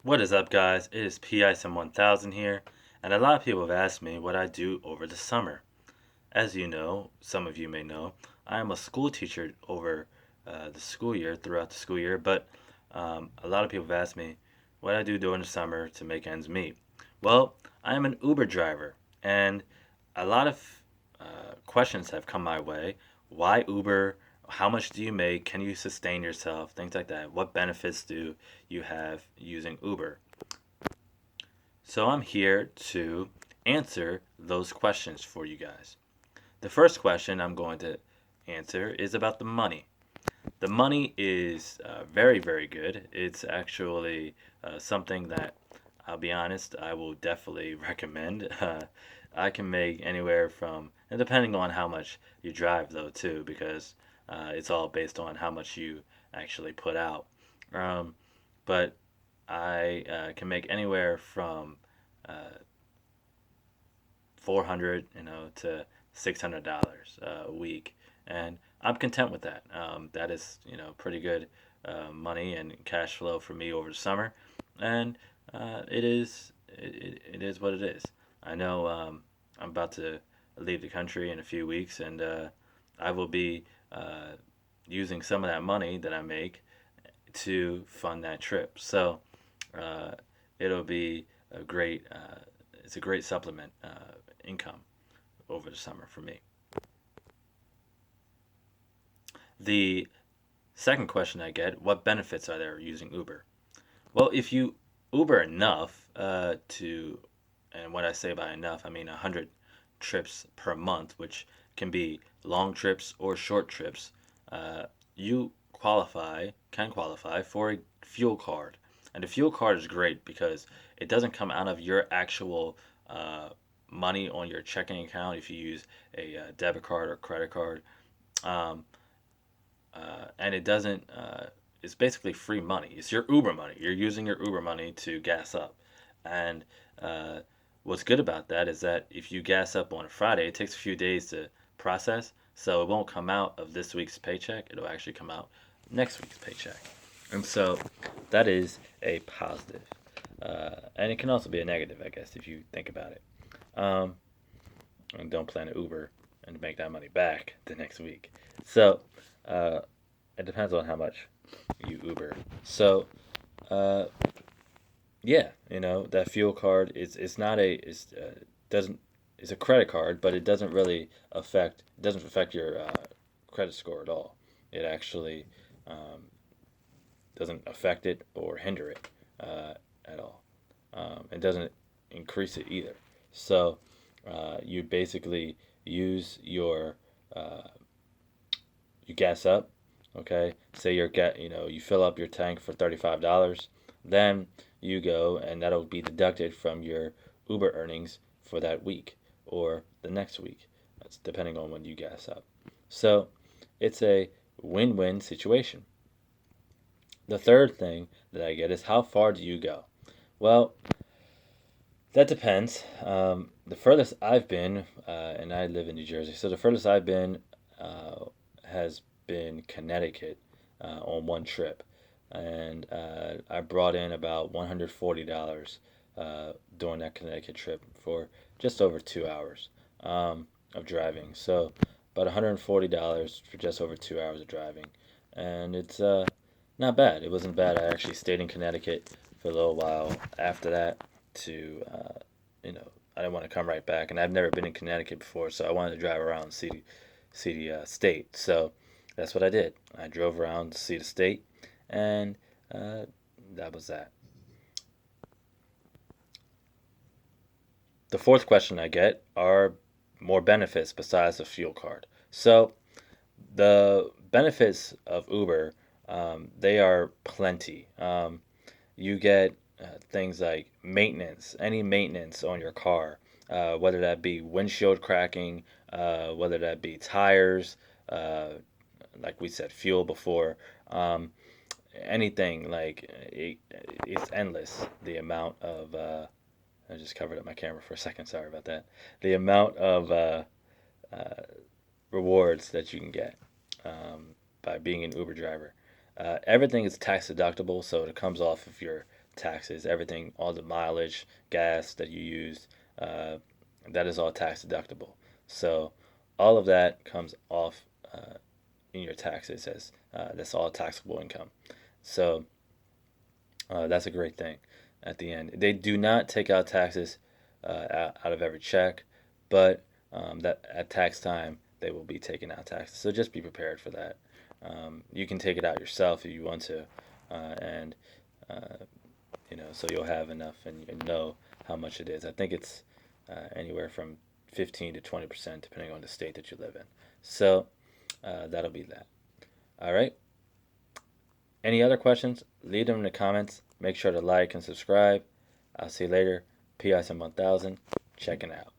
What is up, guys? It is PISM1000 here, and a lot of people have asked me what I do over the summer. As you know, some of you may know, I am a school teacher over the school year, throughout the school year, but a lot of people have asked me what I do during the summer to make ends meet. Well, I am an Uber driver, and a lot of questions have come my way. Why Uber? How much do you make? Can you sustain yourself? Things like that. What benefits do you have using Uber? So I'm here to answer those questions for you guys. The first question I'm going to answer is about the money. The money is very, very good. It's actually something that, I'll be honest, I will definitely recommend. I can make anywhere from, and depending on how much you drive, though, too, because it's all based on how much you actually put out. Um, but I can make anywhere from uh, 400, to $600 a week, and I'm content with that. That is, pretty good money and cash flow for me over the summer, and it is what it is. I know I'm about to leave the country in a few weeks, and I will be using some of that money that I make to fund that trip. So uh, it'll be a great. It's a great supplement income over the summer for me. The second question I get: what benefits are there using Uber? Well, if you Uber enough and what I say by enough, I mean 100 trips per month, which can be long trips or short trips. You can qualify for a fuel card. And the fuel card is great because it doesn't come out of your actual uh, money on your checking account if you use a debit card or credit card. Um, and it doesn't, it's basically free money. It's your Uber money. You're using your Uber money to gas up. And uh, what's good about that is that if you gas up on a Friday, it takes a few days to process. So it won't come out of this week's paycheck. It'll actually come out next week's paycheck. And so that is a positive. And it can also be a negative, I guess, if you think about it. Um, and don't plan to Uber and make that money back the next week. So uh, it depends on how much you Uber. So uh, yeah, that fuel card is it's not a is doesn't it's a credit card, but it doesn't affect your credit score at all. It actually um, doesn't affect it or hinder it at all. It doesn't increase it either. So you basically use uh, you gas up. Okay, say you fill up your tank for $35, then you go and that'll be deducted from your Uber earnings for that week or the next week. That's depending on when you gas up. So it's a win-win situation. The third thing that I get is how far do you go? Well, that depends. The furthest I've been, and I live in New Jersey, so the furthest I've been has been Connecticut on one trip. And I brought in about $140 during that Connecticut trip for just over 2 hours of driving. So about $140 for just over 2 hours of driving. And it's not bad. It wasn't bad. I actually stayed in Connecticut for a little while after that to, I didn't want to come right back. And I've never been in Connecticut before, so I wanted to drive around and see the state. So that's what I did. I drove around to see the state, and uh, that was that. The fourth question I get are more benefits besides the fuel card. So the benefits of Uber, they are plenty. You get things like maintenance, any maintenance on your car, whether that be windshield cracking, whether that be tires, uh, like we said, fuel before, um, anything like it's endless. The amount of I just covered up my camera for a second. Sorry about that. The amount of uh, rewards that you can get by being an Uber driver. Everything is tax deductible, so it comes off of your taxes, everything, all the mileage, gas that you use, uh, that is all tax deductible. So all of that comes off in your taxes as that's all taxable income. So that's a great thing at the end. They do not take out taxes out of every check, but that at tax time they will be taking out taxes. So just be prepared for that. You can take it out yourself if you want to, and uh, so you'll have enough and know how much it is. I think it's anywhere from 15 to 20% depending on the state that you live in. So that'll be that. All right. Any other questions? Leave them in the comments. Make sure to like and subscribe. I'll see you later. PISM 1000. Checking out.